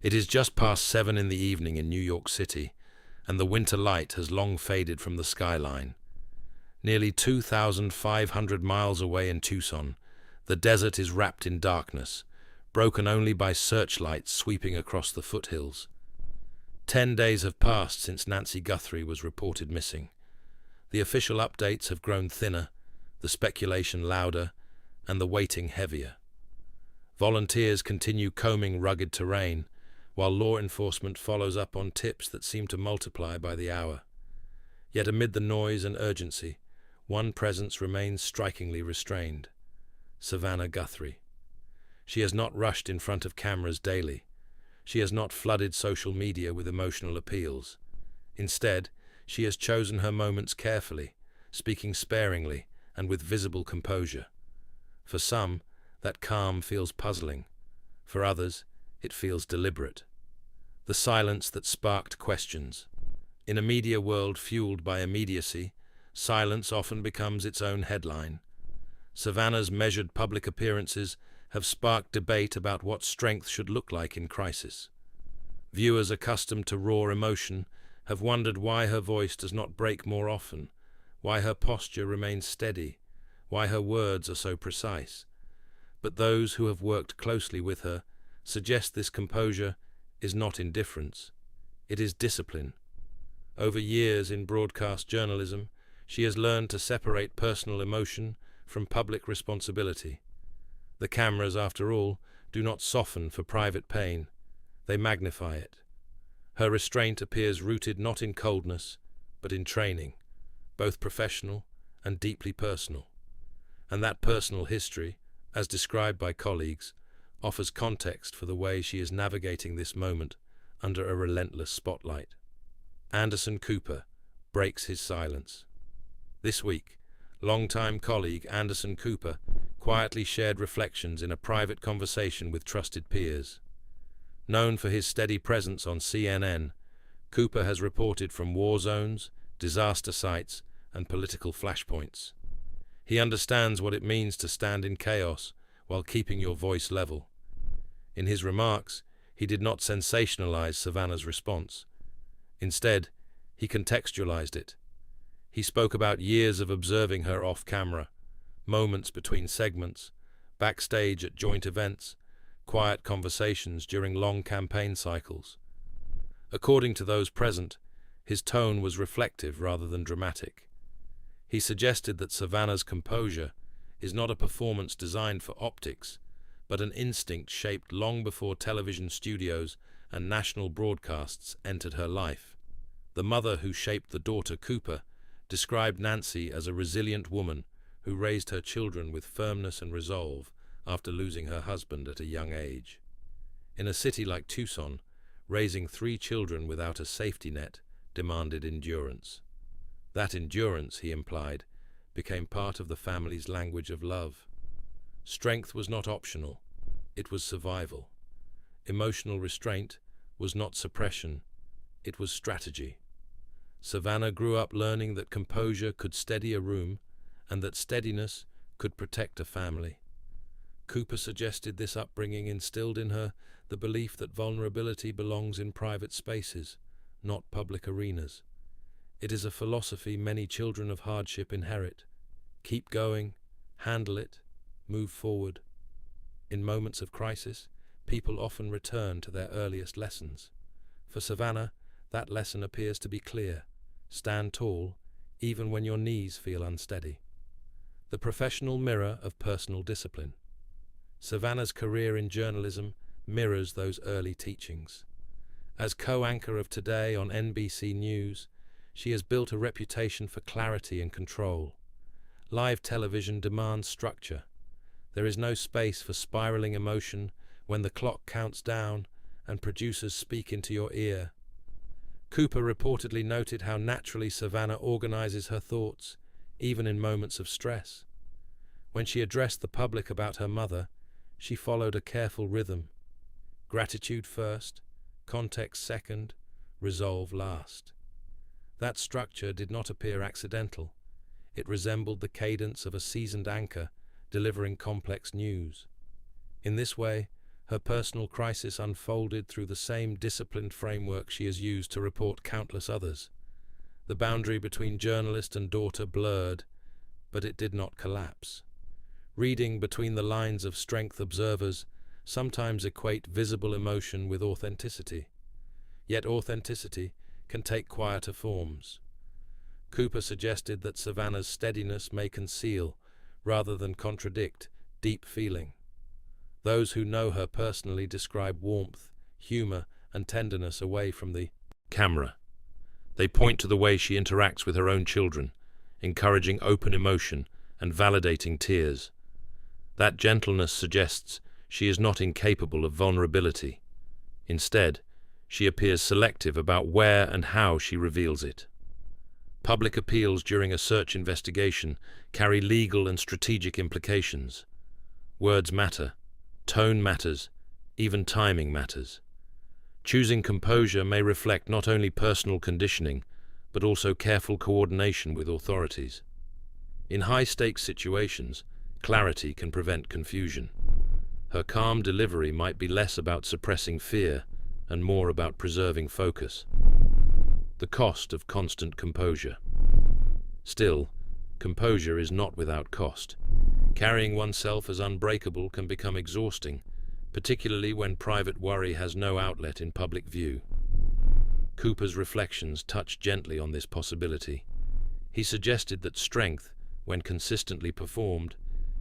It is just past 7 in the evening in New York City, and the winter light has long faded from the skyline. Nearly 2,500 miles away in Tucson, the desert is wrapped in darkness, broken only by searchlights sweeping across the foothills. 10 days have passed since Nancy Guthrie was reported missing. The official updates have grown thinner, the speculation louder, and the waiting heavier. Volunteers continue combing rugged terrain, while law enforcement follows up on tips that seem to multiply by the hour. Yet amid the noise and urgency, one presence remains strikingly restrained: Savannah Guthrie. She has not rushed in front of cameras daily. She has not flooded social media with emotional appeals. Instead, she has chosen her moments carefully, speaking sparingly and with visible composure. For some, that calm feels puzzling. For others, it feels deliberate. The silence that sparked questions. In a media world fueled by immediacy, silence often becomes its own headline. Savannah's measured public appearances have sparked debate about what strength should look like in crisis. Viewers accustomed to raw emotion have wondered why her voice does not break more often, why her posture remains steady, why her words are so precise. But those who have worked closely with her suggest this composure is not indifference, it is discipline. Over years in broadcast journalism, she has learned to separate personal emotion from public responsibility. The cameras, after all, do not soften for private pain, they magnify it. Her restraint appears rooted not in coldness, but in training, both professional and deeply personal. And that personal history, as described by colleagues, offers context for the way she is navigating this moment under a relentless spotlight. Anderson Cooper breaks his silence. This week, longtime colleague Anderson Cooper quietly shared reflections in a private conversation with trusted peers. Known for his steady presence on CNN, Cooper has reported from war zones, disaster sites, and political flashpoints. He understands what it means to stand in chaos while keeping your voice level. In his remarks, he did not sensationalize Savannah's response. Instead, he contextualized it. He spoke about years of observing her off-camera, moments between segments, backstage at joint events, quiet conversations during long campaign cycles. According to those present, his tone was reflective rather than dramatic. He suggested that Savannah's composure is not a performance designed for optics, but an instinct shaped long before television studios and national broadcasts entered her life. The mother who shaped the daughter, Cooper, described Nancy as a resilient woman who raised her children with firmness and resolve after losing her husband at a young age. In a city like Tucson, raising 3 children without a safety net demanded endurance. That endurance, he implied, became part of the family's language of love. Strength was not optional, it was survival. Emotional restraint was not suppression, it was strategy. Savannah grew up learning that composure could steady a room and that steadiness could protect a family. Cooper suggested this upbringing instilled in her the belief that vulnerability belongs in private spaces, not public arenas. It is a philosophy many children of hardship inherit. Keep going, handle it, move forward. In moments of crisis, people often return to their earliest lessons. For Savannah, that lesson appears to be clear. Stand tall, even when your knees feel unsteady. The professional mirror of personal discipline. Savannah's career in journalism mirrors those early teachings. As co-anchor of Today on NBC News, she has built a reputation for clarity and control. Live television demands structure. There is no space for spiraling emotion when the clock counts down and producers speak into your ear. Cooper reportedly noted how naturally Savannah organizes her thoughts, even in moments of stress. When she addressed the public about her mother, she followed a careful rhythm. Gratitude first, context second, resolve last. That structure did not appear accidental. It resembled the cadence of a seasoned anchor delivering complex news. In this way, Her personal crisis unfolded through the same disciplined framework she has used to report countless others. The boundary between journalist and daughter blurred, but it did not collapse. Reading between the lines of strength observers sometimes equate visible emotion with authenticity. Yet authenticity can take quieter forms. Cooper suggested that Savannah's steadiness may conceal, rather than contradict, deep feeling. Those who know her personally describe warmth, humor, and tenderness away from the camera. They point to the way she interacts with her own children, encouraging open emotion and validating tears. That gentleness suggests she is not incapable of vulnerability. Instead, she appears selective about where and how she reveals it. Public appeals during a search investigation carry legal and strategic implications. Words matter, tone matters, even timing matters. Choosing composure may reflect not only personal conditioning, but also careful coordination with authorities. In high-stakes situations, clarity can prevent confusion. Her calm delivery might be less about suppressing fear and more about preserving focus. The cost of constant composure. Still, composure is not without cost. Carrying oneself as unbreakable can become exhausting, particularly when private worry has no outlet in public view. Cooper's reflections touched gently on this possibility. He suggested that strength, when consistently performed,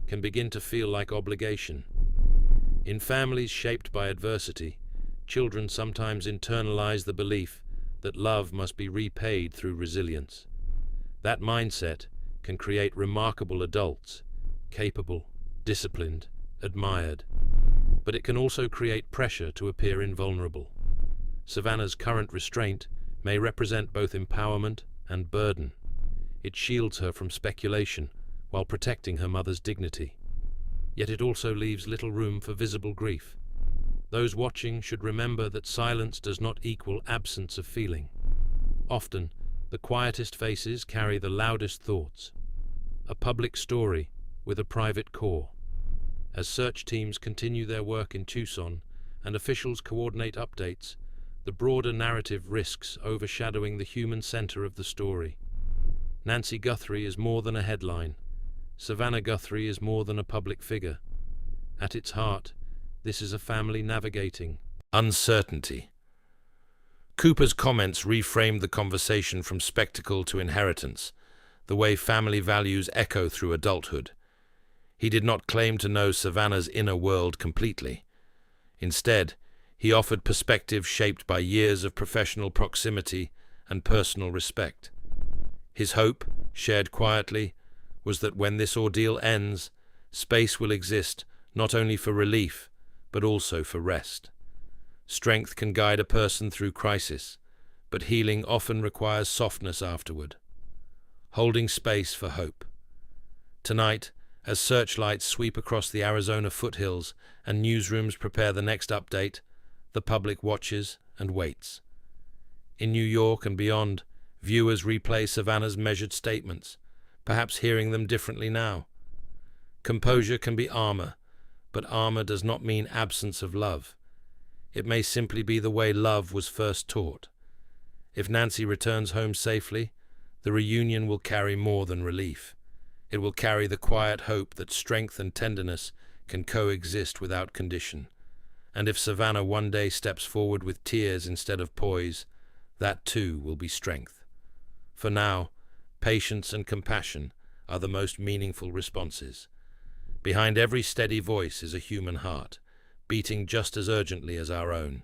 can begin to feel like obligation. In families shaped by adversity, children sometimes internalize the belief that love must be repaid through resilience. That mindset can create remarkable adults, capable, disciplined, admired. But it can also create pressure to appear invulnerable. Savannah's current restraint may represent both empowerment and burden. It shields her from speculation while protecting her mother's dignity. Yet it also leaves little room for visible grief. Those watching should remember that silence does not equal absence of feeling. Often, the quietest faces carry the loudest thoughts. A public story with a private core. As search teams continue their work in Tucson and officials coordinate updates, the broader narrative risks overshadowing the human center of the story. Nancy Guthrie is more than a headline. Savannah Guthrie is more than a public figure. At its heart, this is a family navigating uncertainty. Cooper's comments reframed the conversation from spectacle to inheritance, the way family values echo through adulthood. He did not claim to know Savannah's inner world completely. Instead, he offered perspective shaped by years of professional proximity and personal respect. His hope, shared quietly, was that when this ordeal ends, space will exist not only for relief, but also for rest. Strength can guide a person through crisis, but healing often requires softness afterward. Holding space for hope. Tonight, as searchlights sweep across the Arizona foothills and newsrooms prepare the next update, the public watches and waits. In New York and beyond, viewers replay Savannah's measured statements, perhaps hearing them differently now. Composure can be armor, but armor does not mean absence of love. It may simply be the way love was first taught. If Nancy returns home safely, the reunion will carry more than relief. It will carry the quiet hope that strength and tenderness can coexist without condition. And if Savannah one day steps forward with tears instead of poise, that too will be strength. For now, patience and compassion are the most meaningful responses. Behind every steady voice is a human heart, beating just as urgently as our own.